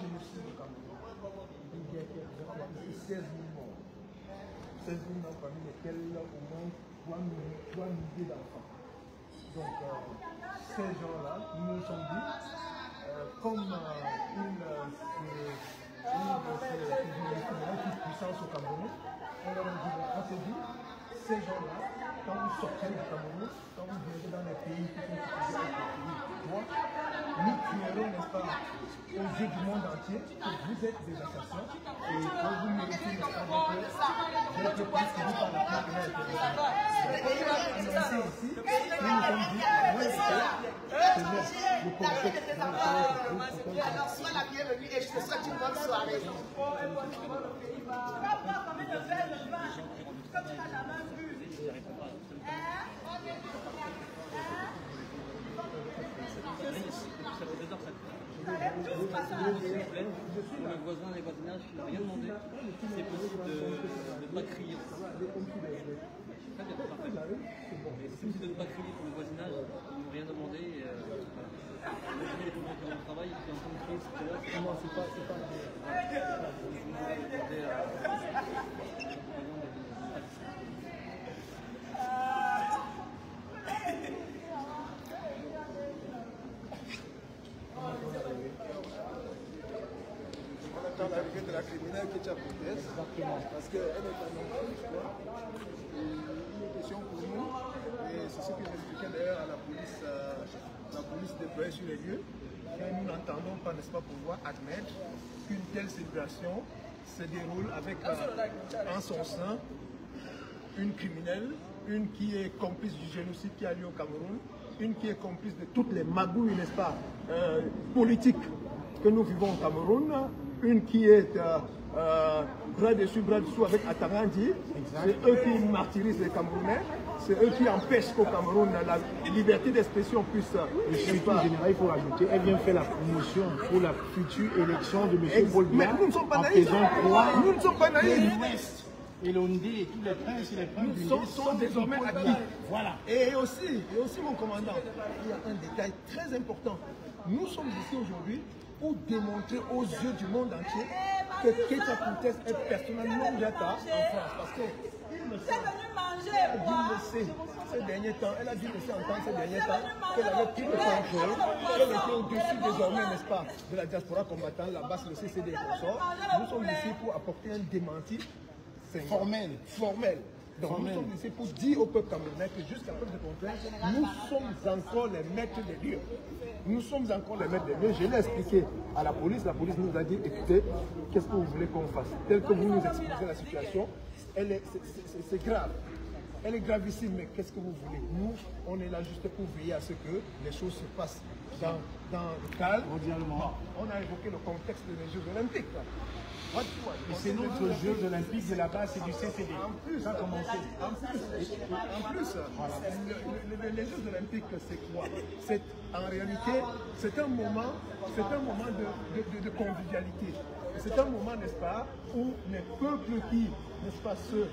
génocide au Cameroun. Une guerre qui a fait 16 000 morts. 16 000 morts parmi lesquels au moins 3 milliers d'enfants. Donc, ces gens-là, nous nous sommes dit, comme une puissance au Cameroun, on leur a dit, on s'est dit, ces gens-là, quand vous sortez du Cameroun, quand vous venez dans les pays qui sont situés avec les pays du droit, nous crierons, n'est-ce pas, aux yeux du monde entier que vous êtes des assassins et que vous méritez d'être poursuivis par la Cour pénale internationale. Annoncé ici, nous nous sommes dit, oui, c'est le contexte dans lequel sois la bienvenue et je te souhaite une bonne soirée. Le voisin, les voisinages, il n'a rien demandé. C'est possible de ne pas crier. Très bien, parfait. C'est possible de ne pas crier pour le voisinage, ils n'ont rien demandé. Imaginez les gens qui ont le travail, qui sont en train de crier, c'est non, c'est pas l'arrivée de la criminelle qui est à Boutès, parce qu'elle est annoncée, je crois. Il est question pour nous, et c'est ce que j'expliquais d'ailleurs à la police déployée sur les lieux, que nous n'entendons pas, n'est-ce pas, pouvoir admettre qu'une telle célébration se déroule avec en son sein une criminelle, une qui est complice du génocide qui a lieu au Cameroun, une qui est complice de toutes les magouilles, n'est-ce pas, politiques que nous vivons au Cameroun, une qui est bras dessus, bras dessous avec Atarandi. C'est eux qui martyrisent les Camerounais, c'est eux qui empêchent qu'au Cameroun la liberté d'expression puisse. Le secrétaire général, il faut rajouter, elle vient faire la promotion pour la future élection de M. Paul Biya. Mais nous ne sommes pas naïfs. Nous ne sommes pas naïfs. Et l'Ondé et tous les princes et les princes sont désormais acquis. Voilà. Et aussi, mon commandant, il y a un détail très important. Nous sommes ici aujourd'hui pour démontrer aux yeux du monde entier que Keita Koutes est personnellement non grata en France. Parce qu'il me semble, ces derniers temps, elle a dû laisser entendre ces derniers temps qu'elle avait pris le contrôle, qu'elle était au-dessus désormais, n'est-ce pas, de la diaspora combattant, la basse, le CCD et consorts. Nous sommes ici pour apporter un démenti formel. Donc nous sommes ici pour dire au peuple camerounais que jusqu'à preuve de contraire, nous sommes encore les maîtres des lieux. Nous sommes encore les maîtres des lieux. Je l'ai expliqué à la police nous a dit, écoutez, qu'est-ce que vous voulez qu'on fasse? Tel que vous nous exposez la situation, c'est grave. Elle est gravissime, mais qu'est-ce que vous voulez? Nous, on est là juste pour veiller à ce que les choses se passent dans le calme. On a évoqué le contexte des Jeux Olympiques. Et c'est notre Jeux Olympiques de la base, c'est du CCD. En plus, les Jeux Olympiques, c'est quoi? En réalité, c'est un moment de convivialité. C'est un moment, n'est-ce pas, où les peuples qui, n'est-ce pas, se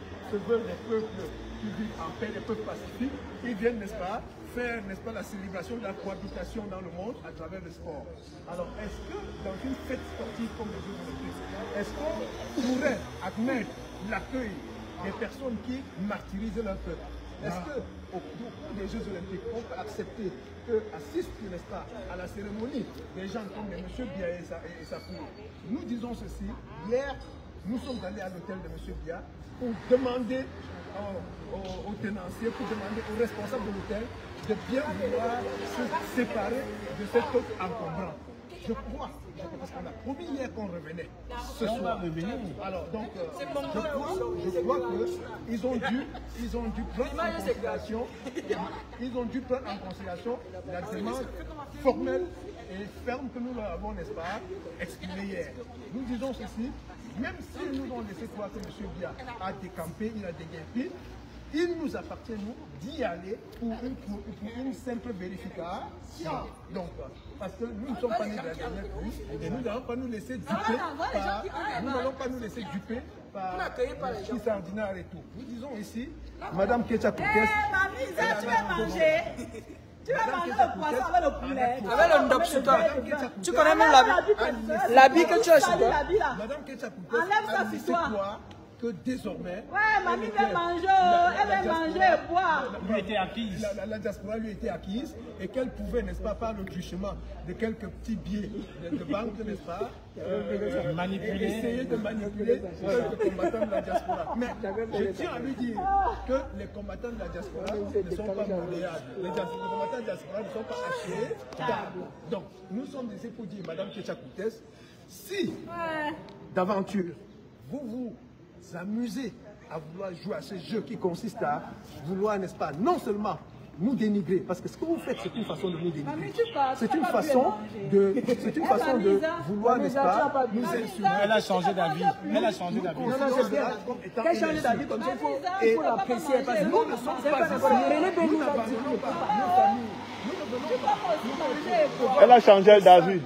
veulent des peuples qui vivent en paix, des peuples pacifiques, ils viennent, n'est-ce pas, faire, n'est-ce pas, la célébration de la cohabitation dans le monde à travers le sport. Alors, est-ce que dans une fête sportive comme les Jeux Olympiques, est-ce qu'on pourrait admettre l'accueil des personnes qui martyrisent leur peuple? Est-ce qu'au cours des Jeux Olympiques, on peut accepter qu'assistent, n'est-ce pas, à la cérémonie des gens comme M. Biya et sa cour? Nous disons ceci, hier, nous sommes allés à l'hôtel de M. Biya pour demander aux tenanciers, pour demander aux responsables de l'hôtel de bien vouloir se séparer de cet hôte encombrant. Je crois, parce qu'on a promis hier qu'on revenait. Ce soir, alors donc, je crois qu'ils ont dû prendre en considération la demande formelle et ferme que nous leur avons, n'est-ce pas, exprimée hier. Nous disons ceci, même s'ils nous ont laissé croire que M. Biya a décampé, il a déguerpi, il nous appartient, nous, d'y aller pour une simple vérification. Donc, parce que nous ne sommes pas nés de la dernière pluie et nous n'allons pas nous laisser duper par qui s'ordinaire et tout. Nous disons ici, Madame Keita Koutes. Mamie, tu vas manger. Tu vas manger le poisson avec le poulet. Avec le ndop sur toi. Tu connais même l'habit que tu as sur toi. Madame Ketchakoutes, enlève ça sur toi. Que désormais... Ouais, mamie veut manger, elle veut manger et boire. Lui était acquise. La diaspora lui était acquise et qu'elle pouvait, n'est-ce pas, par le truchement de quelques petits billets de banque, n'est-ce pas, essayer de manipuler quelques combattants de la diaspora. Mais je tiens à lui dire que les combattants de la diaspora ne sont pas modérables. Les combattants de la diaspora ne sont pas hachés. Donc, nous sommes des époudiers, Madame Ketchakoutes. Si, d'aventure, vous amuser à vouloir jouer à ce jeu qui consiste à vouloir, n'est-ce pas, non seulement nous dénigrer, parce que ce que vous faites, c'est une façon de nous dénigrer. C'est une façon de vouloir, n'est-ce pas, nous insulter. Elle a changé d'avis. Elle a changé d'avis. Non, c'est bien. Elle a changé d'avis comme ça, il faut l'apprécier. Parce que nous ne sommes pas. Elle a changé d'avis.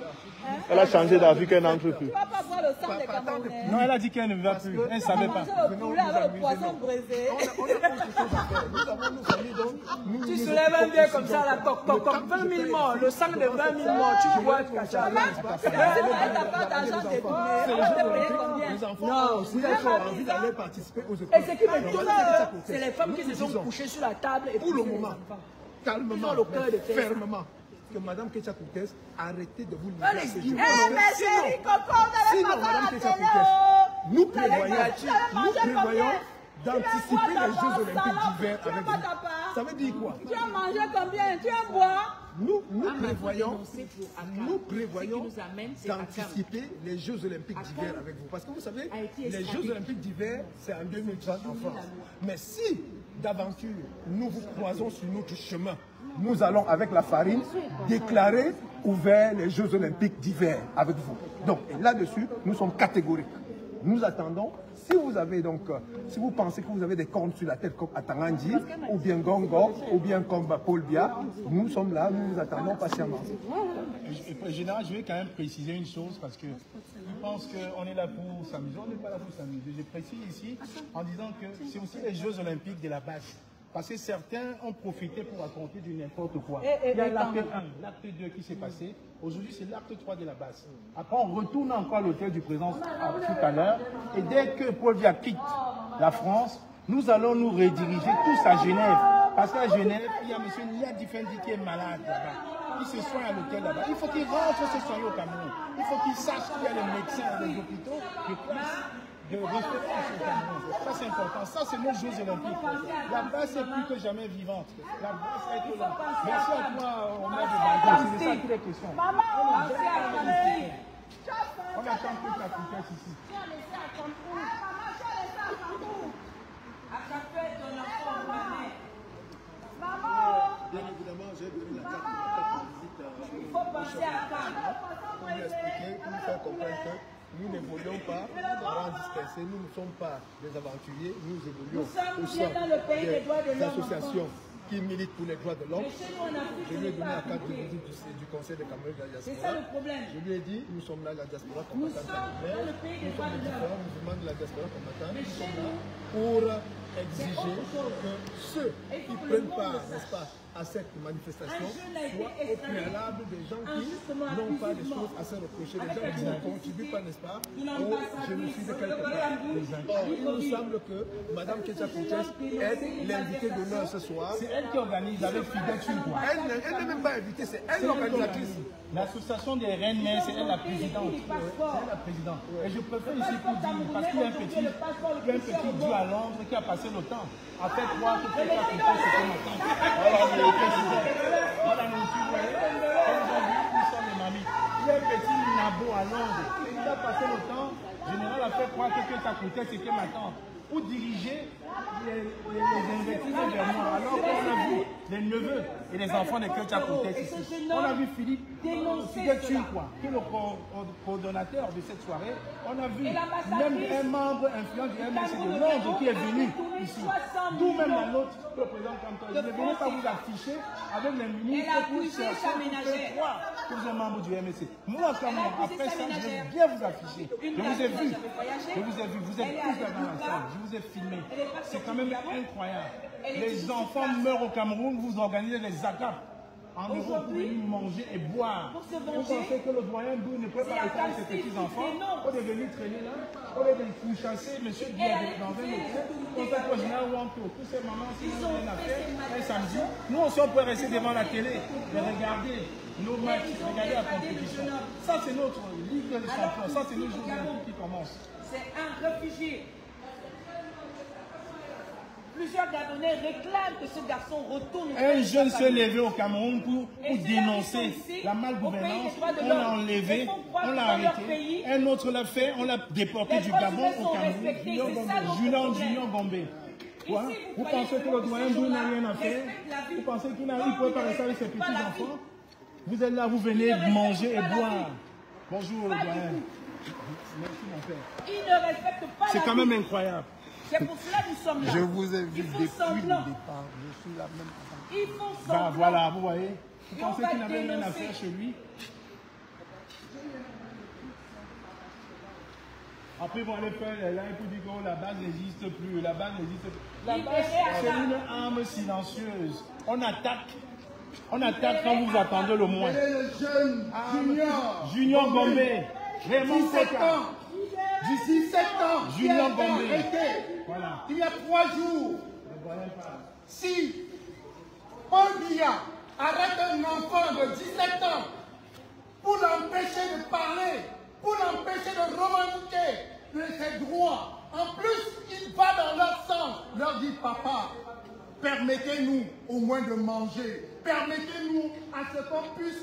Elle a changé d'avis qu'elle n'entre plus. Tu vas pas voir le sang des Camerounais. Non, elle a dit qu'elle ne va plus. Elle ne savait pas. Le poulet avec le poisson braisé. Tu soulèves un bien comme ça, là, comme 20 000 morts. Le sang de 20 000 morts, tu bois comme ça. Elle n'a pas d'argent détourné. Elle te payer combien? Les enfants, vous avez envie d'aller participer aux écoles. Et ce qui me touche, c'est les femmes qui se sont couchées sur la table. Et pour le moment, calmement, fermement, que Madame Ketchakoutes arrêtez de vous livrer à ce jeu. Sinon, Madame Ketchakoutes, nous prévoyons d'anticiper les Jeux Olympiques d'hiver avec vous. Ça veut dire quoi? Tu as mangé combien? Tu as boire? Nous prévoyons d'anticiper les Jeux Olympiques d'hiver avec vous. Parce que vous savez, les Jeux Olympiques d'hiver, c'est en 2030 en France. Mais si, d'aventure, nous vous croisons sur notre chemin, nous allons, avec la farine, déclarer ouverts les Jeux Olympiques d'hiver avec vous. Donc, là-dessus, nous sommes catégoriques. Nous attendons. Si vous avez donc, si vous pensez que vous avez des cornes sur la tête comme Atangandi, ou bien Gongo, ou bien comme Paul Biya, nous sommes là, nous vous attendons patiemment. Général, je vais quand même préciser une chose parce que je pense qu'on est là pour s'amuser. On n'est pas là pour s'amuser. Je précise ici en disant que c'est aussi les Jeux Olympiques de la base. Parce que certains ont profité pour raconter du n'importe quoi. Il y a l'acte 1, l'acte 2 qui s'est passé. Aujourd'hui, c'est l'acte 3 de la base. Après, on retourne encore à l'hôtel du président tout à l'heure. Et dès que Paul Biya quitte la France, nous allons nous rediriger tous à Genève. Parce qu'à Genève, il y a M. Niadi Fendi qui est malade là-bas. Il se soigne à l'hôtel là-bas. Il faut qu'il rentre se soigner au Cameroun. Il faut qu'il sache qu'il y a des médecins et des hôpitaux de référence au Cameroun. Ça, c'est important. Ça, c'est nos Jeux Olympiques. La base est plus que jamais vivante. La base est là. Merci à toi, on a des c'est ça qui est question. Maman, on attend que la coutesse ici. Bien évidemment, j'ai donné la carte de visite pour lui expliquer, pour lui faire comprendre que nous n'évoluons pas en rang dispersé, nous ne sommes pas des aventuriers, nous évoluons au sein des associations qui militent pour les droits de l'homme. Je lui ai donné la carte de visite du Conseil de Cameroun de la diaspora. Je lui ai dit, nous sommes là, la diaspora combattante camerounaise, nous sommes les différents mouvements de la diaspora combattante, nous sommes là pour exiger que ceux qui prennent part, n'est-ce pas, à cette manifestation soient au préalable des gens qui n'ont pas des choses à se reprocher, des gens qui ne contribuent pas, n'est-ce pas, au génocide de quelque part. Or, il nous semble que Mme Ketchakoutes est l'invitée d'honneur ce soir. C'est elle qui organise avec Fidel Chilwa. Elle n'est même pas invitée, c'est elle l'organisatrice. L'association des reines mères, c'est elle la présidente. C'est elle la présidente. Et je préfère ici pour dire, parce qu'il y a un petit Dieu à Londres qui a passé le temps à faire croire que Ketchakoutes c'était ma tante. Voilà, nous sommes les mamies. Il y a un petit Nabo à Londres. Il a passé le temps, général a fait croire que Ketchakoutes c'était ma tante. Pour diriger les investisseurs vers moi, alors qu'on a vu les neveux et les enfants de Ketchakoutes ici. On a vu Philippe Chilwa, qui est le coordonnateur de cette soirée. On a vu même un membre influent du MSC de Londres qui est venu ici. D'où même la nôtre, le président Canton. Je ne venais pas vous afficher avec les ministres pour chercher, pour faire croire que vous êtes membre du MSC. Moi, comme moi, après ça, je vais bien vous afficher. Je vous ai vu. Je vous ai vu. Vous êtes tous là dans la salle. Je vous ai filmé. C'est quand même incroyable. Les enfants meurent au Cameroun, vous organisez des ACAP. en Europe pour venir manger et boire. Vous pensez que le doyen Ndou ne peut pas rester avec ses petits-enfants? Au lieu de venir traîner là, au lieu de vous chasser, monsieur Dieu, dans un hôtel, on fait quoi, général Wanto, tous ces mamans qui ont rien à faire, un samedi, nous aussi on peut rester devant la télé et regarder nos matchs, regarder la compétition. Ça c'est notre Ligue des Champions, ça c'est nos Jeux olympiques qui commencent. C'est un réfugié. Plusieurs Gabonais réclament que ce garçon retourne. Un jeune s'est levé au Cameroun pour dénoncer la malgouvernance. On l'a enlevé, on l'a arrêté. Un autre l'a fait, on l'a déporté du Gabon au Cameroun. Junior Gombe. Quoi? Vous pensez que le doyen Ndou n'a rien à faire? Vous pensez qu'il ne peut pas rester avec ses petits-enfants? Vous êtes là, vous venez manger et boire. Bonjour le doyen. Merci mon père. Il ne respecte pas. C'est quand même incroyable. C'est pour cela que nous sommes là. Je vous ai vu depuis le départ. Je suis là même. Ils font semblant. Voilà, vous voyez. Vous pensez qu'il n'avait rien à faire chez lui? Après, ils vont aller faire là pour dire que la base n'existe plus. La base n'existe plus. La base, c'est une arme silencieuse. On attaque. On attaque quand vous attendez le moins. Quel est le jeune Junior Gombe. Vraiment 17 ans. 17 ans. Junior Gombe. Voilà. Il y a 3 jours. Si Paul Biya arrête un enfant de 17 ans pour l'empêcher de parler, pour l'empêcher de revendiquer ses droits, en plus il va dans leur sens, leur dit papa, permettez-nous au moins de manger, permettez-nous à ce qu'on puisse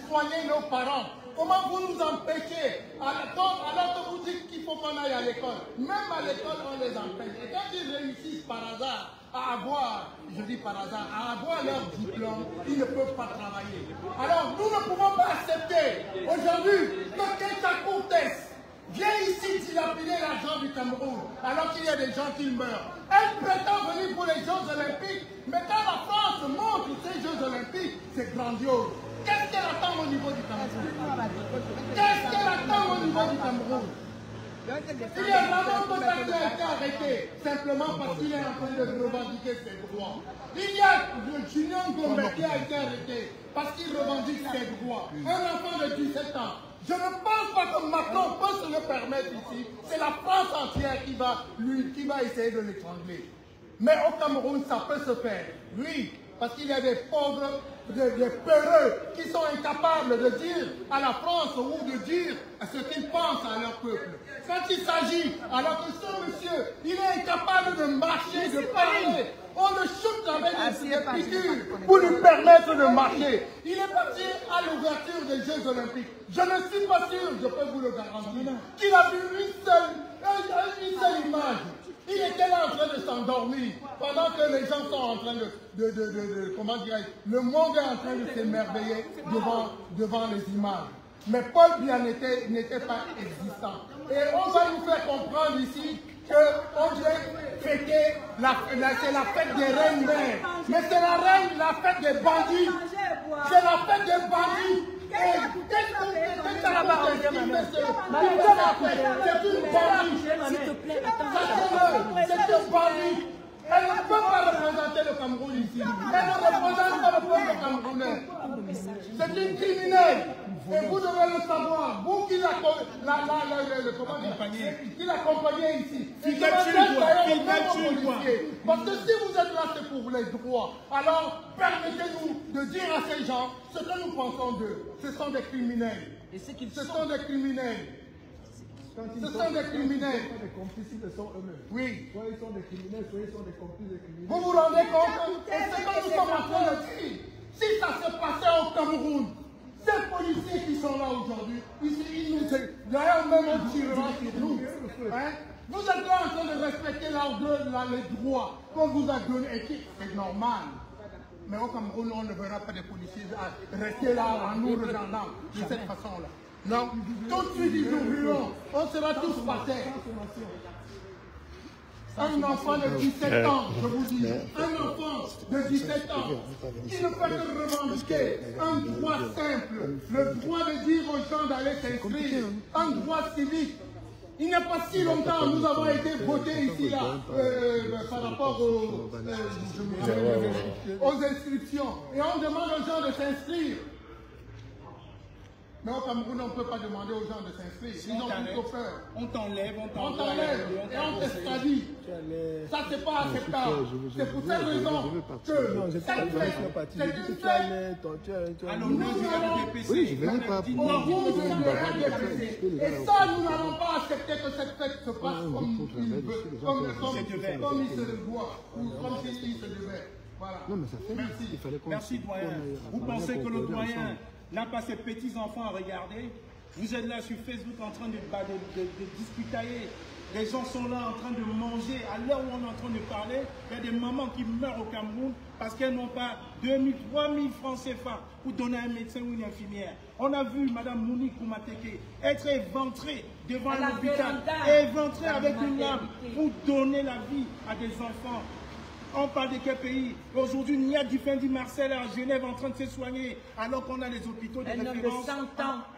soigner nos parents. Comment vous nous empêchez alors que vous dites qu'il faut qu'on aille à l'école? Même à l'école, on les empêche. Et quand ils réussissent par hasard à avoir, je dis par hasard, à avoir leur diplôme, ils ne peuvent pas travailler. Alors nous ne pouvons pas accepter aujourd'hui que Keita Courtès vient ici dilapider l'argent du Cameroun alors qu'il y a des gens qui meurent. Elle prétend venir pour les Jeux Olympiques, mais quand la France montre ces Jeux Olympiques, c'est grandiose. Qu'est-ce qu'elle attend au niveau du Cameroun? Qu'est-ce qu'elle attend au niveau du Cameroun? Il y a vraiment un qui a été arrêté simplement parce qu'il est en train de revendiquer ses droits. Il y a le Junior Gombe qui a été arrêté parce qu'il revendique ses droits. Un enfant de 17 ans. Je ne pense pas que Macron peut se le permettre ici. C'est la France entière qui va essayer de l'étrangler. Mais au Cameroun, ça peut se faire. Oui, parce qu'il y a des pauvres, des peureux qui sont incapables de dire à la France ou de dire ce qu'ils pensent à leur peuple. Quand il s'agit, alors que ce monsieur, il est incapable de marcher, de parler, on le chute avec des piqûres pour lui permettre de marcher. Il est parti à l'ouverture des Jeux Olympiques. Je ne suis pas sûr, je peux vous le garantir, qu'il a vu une seule image. Il était là en train de s'endormir pendant que les gens sont en train comment dirais-je, le monde est en train de s'émerveiller devant les images. Mais Paul Biya n'était pas existant. Et on va nous faire comprendre ici qu'on vient fêter, c'est la fête des reines mères. Mais c'est la fête des bandits. C'est la fête des bandits. Et qu'est-ce que ça va c'est une bandit. S'il te plaît, C'est une bandit. Elle ne peut pas représenter le Cameroun ici. Elle ne représente pas le peuple camerounais. C'est une criminelle. Et vous devez le savoir. Vous qui l'accompagnez ici. Parce que si vous êtes là, c'est pour les droits. Alors, permettez-nous de dire à ces gens ce que nous pensons d'eux. Ce sont des criminels. Ce sont des criminels. Ce sont des criminels. Les complices, ils sont eux-mêmes. Oui. Soit ils sont des criminels, soit ils sont des complices des criminels. Vous vous rendez compte? Et c'est que nous sommes en train de dire. Si ça se passait au Cameroun, ces policiers qui sont là aujourd'hui, d'ailleurs même on tirera sur nous. Hein? Vous êtes là en train de respecter les droits qu'on vous a donnés. Et c'est normal. Mais au Cameroun, on ne verra pas des policiers rester là en nous regardant de cette façon-là. Non, tout de suite ils oublieront. On sera tous par terre. Un enfant de 17 ans, je vous dis, un enfant de 17 ans qui ne peut que revendiquer un droit simple, le droit de dire aux gens d'aller s'inscrire, un droit civique. Il n'y a pas si longtemps, nous avons été votés ici, là, par rapport aux inscriptions. Et on demande aux gens de s'inscrire. Mais au Cameroun, on ne peut pas demander aux gens de s'inscrire. Ils ont plutôt peur. On t'enlève, et on t'extradie. Ça, c'est pas acceptable. C'est pour cette raison que cette fête, c'est une fête. Oui, je ne venais pas pour Et ça, nous n'allons pas accepter que cette fête se passe comme il se le doit, ou comme il se devait. Voilà. Non, mais ça fait. Merci. Il fallait qu'on. Merci, doyen. Vous pensez que le doyen n'a pas ses petits-enfants à regarder? Vous êtes là sur Facebook en train de discutailler. Les gens sont là en train de manger. À l'heure où on est en train de parler, il y a des mamans qui meurent au Cameroun parce qu'elles n'ont pas 2000, 3000 francs CFA pour donner un médecin ou une infirmière. On a vu Mme Monique Koumateke être éventrée devant un hôpital, éventrée avec une lame pour donner la vie à des enfants. On parle de quel pays? Aujourd'hui, Nia Difendi Marcel à Genève en train de se soigner, alors qu'on a des hôpitaux de référence.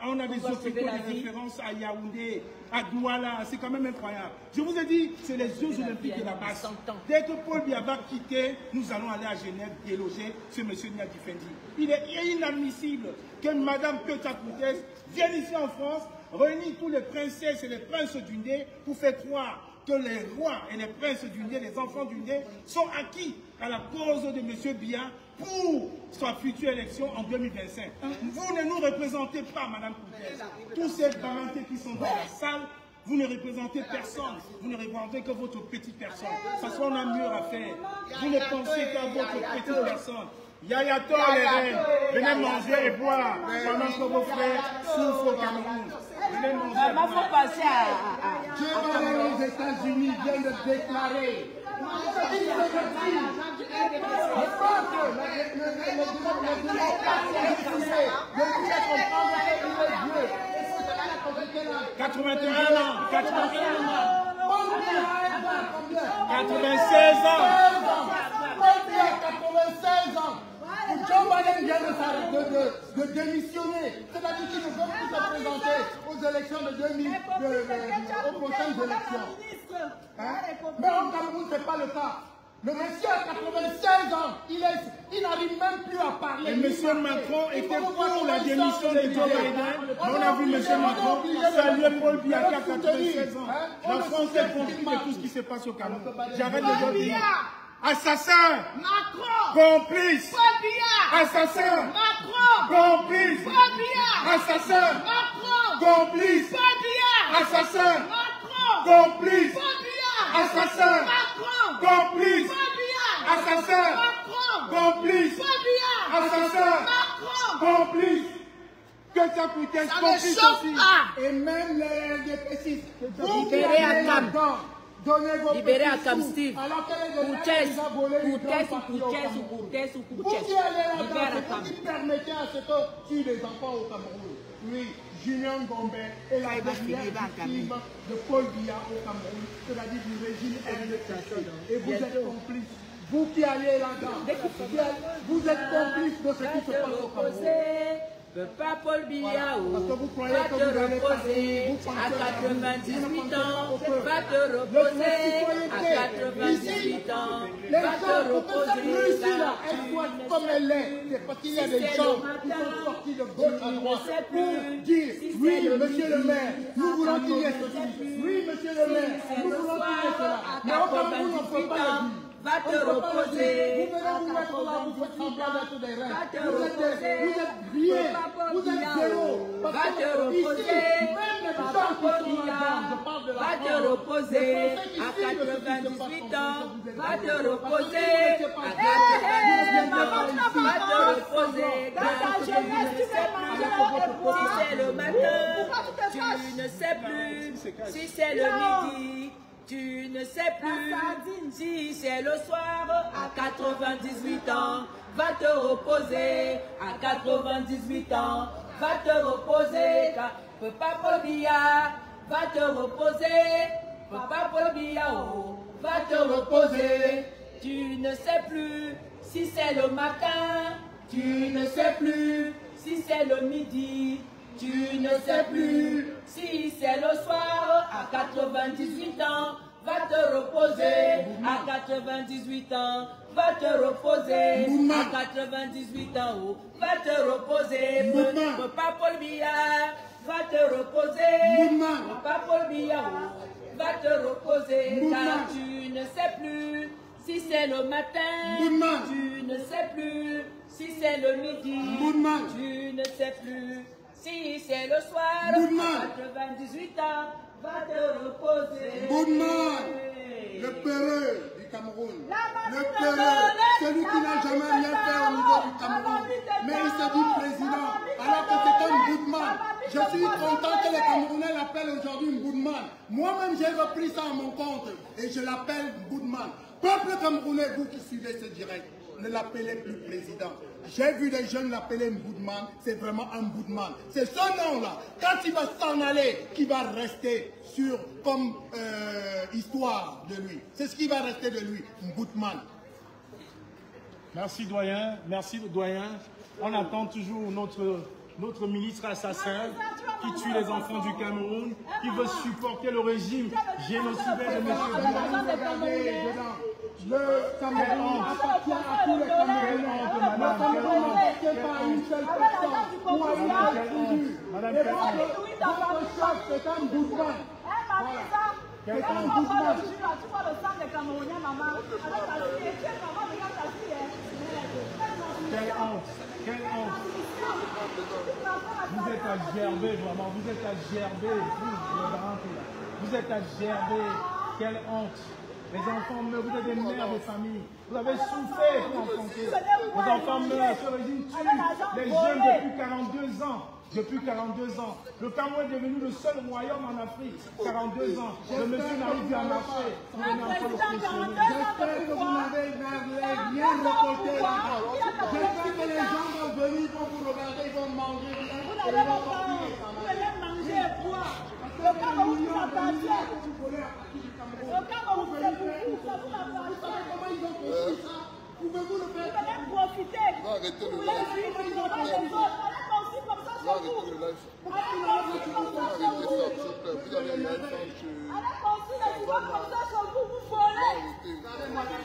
On a des hôpitaux de référence à Yaoundé, à Douala. C'est quand même incroyable. Je vous ai dit, c'est les Jeux Olympiques de la base. Dès que Paul Biya va quitter, nous allons aller à Genève déloger ce monsieur Nia Difendi. Il est inadmissible que Mme Peta Koutes vienne ici en France, réunir tous les princesses et les princes du Ndé pour faire croire que les rois et les princes du Ndé, les enfants du Ndé, sont acquis à la cause de M. Biya pour sa future élection en 2025. Vous ne nous représentez pas, Mme Koutes. Tous ces parentés qui sont dans la salle, vous ne représentez personne. Vous ne représentez que votre petite personne. Ça soit on a mieux à faire. Vous ne pensez qu'à votre petite personne. Yaya Tol, les reines, venez manger et boire pendant que vos frères souffrent au Cameroun. Venez manger. Il faut passer Dieu aux États-Unis vient de déclarer. « 81 ans, 96 ans. 96 ans. Joe Biden vient de démissionner. C'est-à-dire qu'il ne peut plus se présenter aux élections de 2000, aux prochaines élections. Mais au Cameroun, ce n'est pas le cas. Le monsieur a 96 ans, il n'arrive même plus à parler. Et M. Macron était pour la démission de Joe Biden. On a vu M. Macron saluer Paul Biya à 96 ans. La France est complice de tout ce qui se passe au Cameroun. J'arrête de dire. Assassin! Macron! Complice! Paul Biya! Assassin! Macron! Complice! Paul Biya! Assassin! Macron! Complice! Paul Biya! Assassin! Macron! Complice! Paul Biya! Assassin! Macron! Complice! Paul Biya! Assassin! Macron! Complice! Paul Biya! Assassin! Macron! Complice! Que ça coûte Ça ne complice chauffe aussi! pas! Et même les RDPCistes. Libérez à Cam. Libérez à Cam Steve. Courtès ou Vous qui allez là-dedans, c'est vous qui permettez à ce que tuent les enfants au Cameroun. Oui, Julien Gombe est la dernière victime de Paul Biya au Cameroun, c'est-à-dire du régime RDPC. Et vous êtes complices. Vous qui allez là-dedans, vous êtes complices de ce qui se passe au Cameroun. Papa Paul Biya, Parce que vous croyez va que te vous allez reposer passer, à 98 ans, va te reposer à 98 ans, Les va gens, te pour que cette reposer. Russie-là, elle soit comme elle est, c'est parce qu'il y a des gens qui sont sortis de gauche à droite pour dire, oui, monsieur le maire, nous voulons qu'il y ait ceci. Oui, monsieur le maire, nous voulons qu'il y ait cela. Mais au Cameroun, on ne peut pas le dire. Va te reposer. Vous venez vous mettre là, vous faites semblant d'être des reins. Va te Vous reposer. êtes rien, vous êtes zéro. Va Parce te que ici, reposer. même les gens Papa qui Paul sont Biya, là-dedans, je parle de la va te France. reposer Les Français qui à suivent ce qui se passe 98 ans. en France, Va te parce que reposer vous n'étiez pas à là. 98 ans. Va te reposer. Dans ta jeunesse, tu vas manger et boire. Si c'est le matin, Pourquoi tu te tu fâches? ne sais plus. Si c'est le midi, tu ne sais plus. Si c'est le soir, à 98 ans, va te reposer. À 98 ans, va te reposer. Papa Paul Biya, va te reposer. Papa Paul Biya, oh, va te reposer. Tu ne sais plus si c'est le matin. Tu ne sais plus si c'est le midi. tu ne sais plus. Si c'est le soir, à 98 ans, va te reposer. À 98 ans, va te reposer. À 98 ans, oh, va te reposer. Papa Paul Biya, va te reposer. Papa Paul Biya, oh, va te reposer. Car tu ne sais plus si c'est le matin. Tu ne sais plus si c'est le midi. Tu ne sais plus si c'est le soir. À 98 ans, va te reposer. Le peureux du Cameroun, le peureux, celui qui n'a jamais rien fait au niveau du Cameroun, mais il se dit président, alors que c'est un Boudman. Je suis content que les Camerounais l'appellent aujourd'hui Boudman. Moi-même, j'ai repris ça à mon compte et je l'appelle Boudman. Peuple camerounais, vous qui suivez ce direct, ne l'appelez plus président. J'ai vu des jeunes l'appeler Boudman, c'est vraiment un Boudman. C'est ce nom-là, quand il va s'en aller, qui va rester sur comme histoire de lui. C'est ce qui va rester de lui, Boudman. Merci doyen, merci le doyen. On attend toujours notre ministre assassin qui tue les enfants du Cameroun, qui veut supporter le régime génocidaire de M. Le Cameroun appartient à tous les Camerounais. Le Cameroun n'appartient pas à une seule personne. Madame et votre chef, c'est un Boudman. C'est un Boudman. Quelle honte, quelle honte. Vous êtes à gerber, vraiment, vous êtes à gerber, vous êtes à gerber, quelle honte. Les enfants meurent, vous êtes des mères de famille, vous avez souffert pour enfanter. Les enfants meurent, ce régime tue les jeunes depuis 42 ans. Depuis 42 ans. Le Cameroun est devenu le seul royaume en Afrique. 42 ans. Le monsieur n'arrive plus à marcher. J'espère que vous n'avez rien reporté là-bas. J'espère que les gens vont venir, ils vont vous regarder, ils vont manger. Vous n'allez pas manger et boire. Le Cameroun vous appartient. Le Cameroun vous appartient. Comment ils ont construit ça? Pouvez-vous le faire? Vous allez profiter. Arrêtez le Vous allez vivre les autres. Allez construire comme ça sur vous. Allez construire comme ça sur vous. Allez construire les immeubles comme ça sur vous. Vous volez. Vous allez manger.